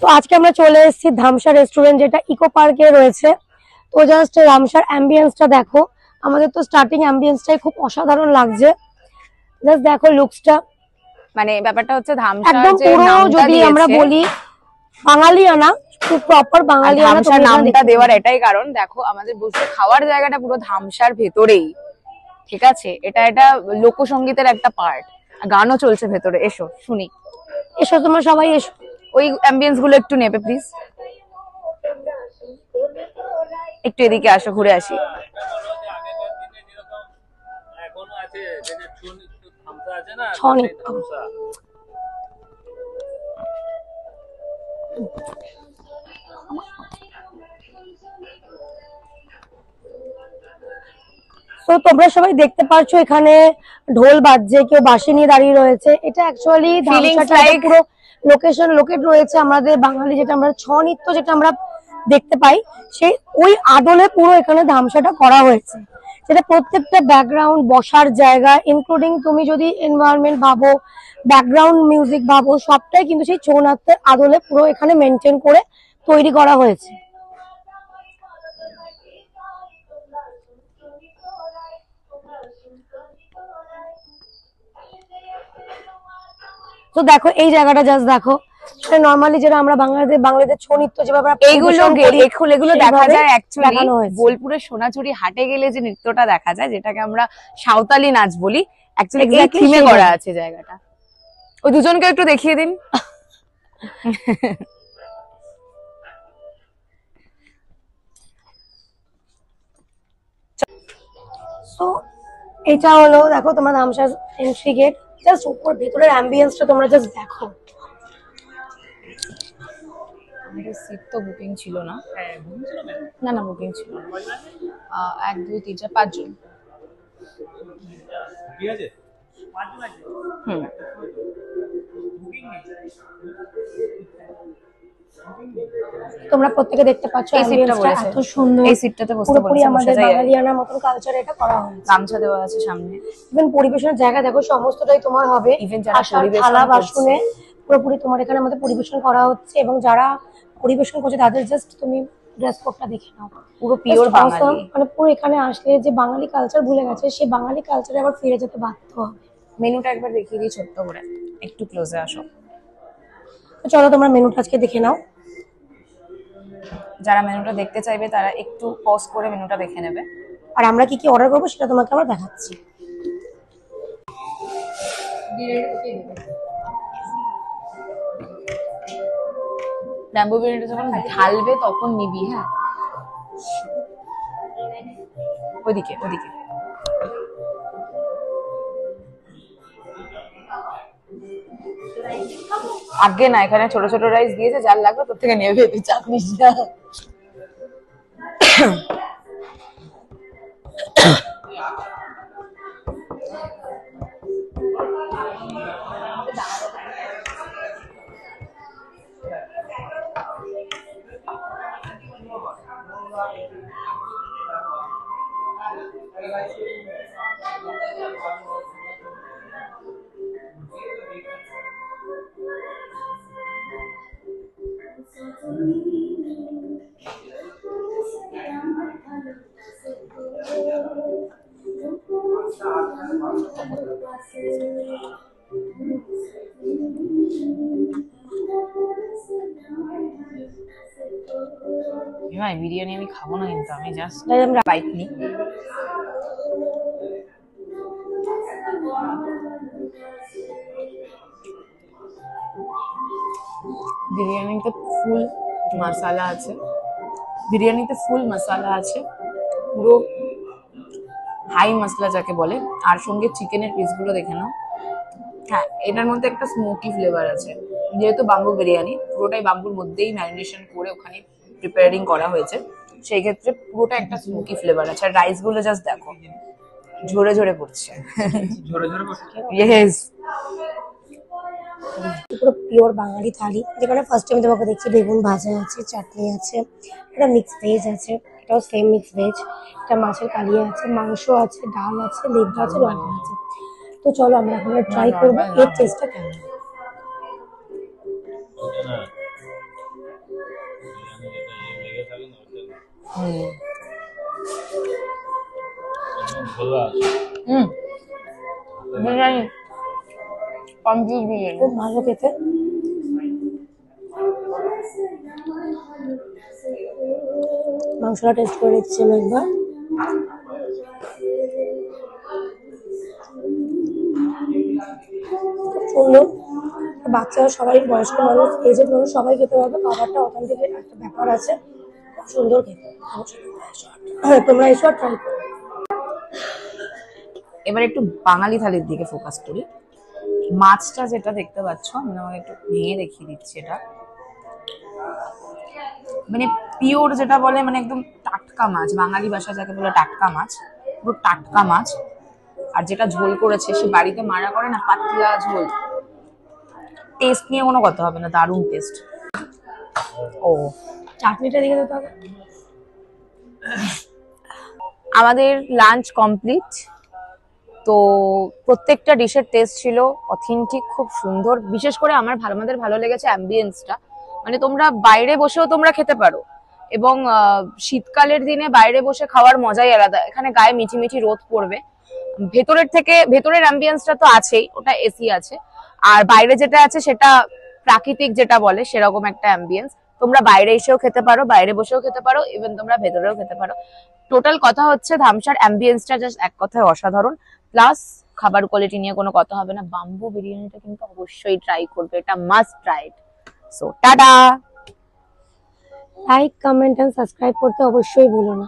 তো আজকে আমরা চলে এসেছি ধামসা রেস্টুরেন্ট, যেটা ইকো পার্কে রয়েছে। তো জাস্ট ধামসার অ্যাম্বিয়েন্সটা দেখো। আমাদের তো স্টার্টিং অ্যাম্বিয়েন্সটাই খুব অসাধারণ লাগছে। জাস্ট দেখো লুকসটা, মানে ব্যাপারটা হচ্ছে ধামসা একদম যে পুরো নামটা যদি আমরা বলি বাঙালিয়ানা, খুব প্রপার বাঙালিয়ানা। ধামসা নামটা দেওয়ার এটাই কারণ, দেখো আমাদের বসে খাওয়ার জায়গাটা পুরো ধামসার ভেতরেই, ঠিক আছে? এটা লোকসঙ্গীতের একটা পার্ট, গানও চলছে ভেতরে। এসো শুনি, এসো তোমরা সবাই এসো। ওই অ্যাম্বিয়েন্স গুলো একটু নেবে প্লিজ, একটু এদিকে আসো, ঘুরে আসি। তো তোমরা সবাই দেখতে পাচ্ছ এখানে ঢোল বাজছে, কেউ বাঁশি নিয়ে দাঁড়িয়ে রয়েছে। এটা অ্যাকচুয়ালি পুরো লোকেট রয়েছে আমাদের বাঙালি, যেটা আমরা ছৌ নৃত্য যেটা আমরা দেখতে পাই, সেই ওই আদলে পুরো এখানে ধামসাটা করা হয়েছে। যেটা প্রত্যেকটা ব্যাকগ্রাউন্ড, বসার জায়গা, ইনক্লুডিং তুমি যদি এনভায়রনমেন্ট ভাবো, ব্যাকগ্রাউন্ড মিউজিক ভাবো, সবটাই কিন্তু সেই ছৌ নাট্যের আদলে পুরো এখানে মেনটেন করে তৈরি করা হয়েছে। তো দেখো এই জায়গাটা জাস্ট দেখো, নরমালি যেটা আমরা বাংলাদেশের ছৌ নৃত্য যেভাবে এগুলো দেখা যায় অ্যাকচুয়ালি বোলপুরের সোনাঝুরি হাটে গেলে যে নৃত্যটা দেখা যায়, যেটাকে আমরা সাঁওতালি নাচ বলি, অ্যাকচুয়ালি এই থিমে করা আছে জায়গাটা। ওই দুজনকে একটু দেখিয়ে দিন। তো এটা হলো দেখো তোমার ধামসা এন্ট্রি গেট। জাস্ট উপর ভেতরের অ্যাম্বিয়েন্সটা তোমরা জাস্ট দেখো। আমাদের সিট তো বুকিং ছিল না। না না, বুকিং ছিল না। 1 2 3 4 5 জন। ঠিক আছে, 5 জন আছে। তোমরা প্রত্যেককে দেখতে পাচ্ছ অ্যাম্বিয়েন্সটা এত সুন্দর। এই সিটটাতে বসতে বলেছে, আমাদের বাঙালিয়ানার মতন কালচার এটা করা হয়েছে। গামছা দেওয়া আছে সামনে। ইভেন পরিবেশনের জায়গা দেখো, সমস্তটাই তোমার হবে। ইভেন যারা পরিবেশন থালা বাসনে পুরোপুরি তোমার এখানে আমাদের পরিবেশন করা হচ্ছে, এবং যারা পরিবেশন করছে তাদের জাস্ট তুমি ড্রেস কোডটা দেখে নাও, পুরো পিওর বাঙালি। মানে পুরো এখানে আসলে যে বাঙালি কালচার ভুলে গেছে, সেই বাঙালি কালচারে আবার ফিরে যেতে বাধ্য হবে। মেনুটা একবার দেখিয়ে দিই ছোট্ট করে, একটু ক্লোজে আসো। চলো তোমরা মেনুটা আজকে দেখে নাও। যারা মেনুটা দেখতে চাইবে তারা একটু পজ করে মেনুটা দেখে নেবে। আর আমরা কি কি অর্ডার করবো সেটা তোমাকে আমরা দেখাচ্ছি। ব্যাম্বু বিরিয়ানিটা যখন ঢালবে তখন নিবি, হ্যাঁ? ওইদিকে ওইদিকে। আগে না, এখানে ছোট ছোট রাইস দিয়েছে, যার লাগবে তোর থেকে নেবে, তুই চাপ নিস না। ভাই বিরিয়ানি আমি খাবো না, কিন্তু আমি জাস্ট বাইট নিই। বিরিয়ানিতে ফুল মশলা আছে, পুরো হাই মশলা যাকে বলে। আর সঙ্গে চিকেনের পিসগুলো দেখে নাও। হ্যাঁ, এটার মধ্যে একটা স্মোকি ফ্লেভার আছে, যেহেতু বাম্বু বিরিয়ানি, পুরোটাই বাম্বুর মধ্যেই ম্যারিনেশন করে ওখানে প্রিপেয়ারিং করা হয়েছে, সেই ক্ষেত্রে পুরোটা একটা স্মোকি ফ্লেভার আছে। আর রাইস গুলো জাস্ট দেখো, ঝরে ঝরে পড়ছে। ইয়েস, পুরো পিওর বাঙালি থালি, যেখানে ফার্স্ট টাইম তোমাকে দেখছি বেগুন ভাজা আছে, চাটনি আছে, একটা মিক্স ভেজ আছে, এটাও সেম মিক্স ভেজ, এটা মাছের কালিয়া আছে, মাংস আছে, ডাল আছে, লেবু আছে, লঙ্কা আছে। তো চলো আমরা এখন ট্রাই করবো এর টেস্টটা কেমন। বিরিয়ানি কমপ্লিট বিরিয়ানি খুব ভালো খেতে। মাংসটা টেস্ট করে নিচ্ছি আমি একবার। খুব সুন্দর। বাচ্চারা সবাই, বয়স্ক মানুষ, এজেড মানুষ সবাই খেতে পারবে। খাবারটা অথেন্টিক একটা ব্যাপার আছে, খুব সুন্দর খেতে। তোমরা এসো ট্রাই করো। এবার একটু বাঙালি থালির দিকে ফোকাস করি। মাছটা যেটা দেখতে পাচ্ছ, আমি তোমাকে একটু ভেঙে দেখিয়ে দিচ্ছি। এটা মানে পিওর যেটা বলে, মানে একদম টাটকা মাছ, বাঙালি ভাষা যাকে বলে টাটকা মাছ, পুরো টাটকা মাছ। আর যেটা ঝোল করেছে, সে বাড়িতে মারা করে না, পাতলা ঝোল। টেস্ট নিয়ে কোনো কথা হবে না, দারুণ টেস্ট। ও চাটনিটা দেখে দিতে হবে। আমাদের লাঞ্চ কমপ্লিট। তো প্রত্যেকটা ডিশের টেস্ট ছিল অথেন্টিক, খুব সুন্দর। বিশেষ করে আমাদের ভালো লেগেছে অ্যাম্বিয়েন্সটা। মানে তোমরা বাইরে বসেও তোমরা খেতে পারো, এবং শীতকালের দিনে বাইরে বসে খাওয়ার মজাই আলাদা। এখানে গায়ে মিঠি মিঠি রোদ পড়বে। ভেতরের অ্যাম্বিয়েন্সটা তো আছেই, ওটা এসি আছে। আর বাইরে যেটা আছে সেটা প্রাকৃতিক, যেটা বলে সেরকম একটা অ্যাম্বিয়েন্স। তোমরা বাইরে এসেও খেতে পারো, বাইরে বসেও খেতে পারো, ইভেন তোমরা ভেতরেও খেতে পারো। টোটাল কথা হচ্ছে ধামসার অ্যাম্বিয়েন্সটা জাস্ট এক কথায় অসাধারণ। প্লাস খাবার কোয়ালিটি নিয়ে কোনো কথা হবে না। বাম্বু বিরিয়ানিটা কিন্তু অবশ্যই ট্রাই করবে, এটা must try. So tata. Like, comment and subscribe করতে অবশ্যই ভুলো না।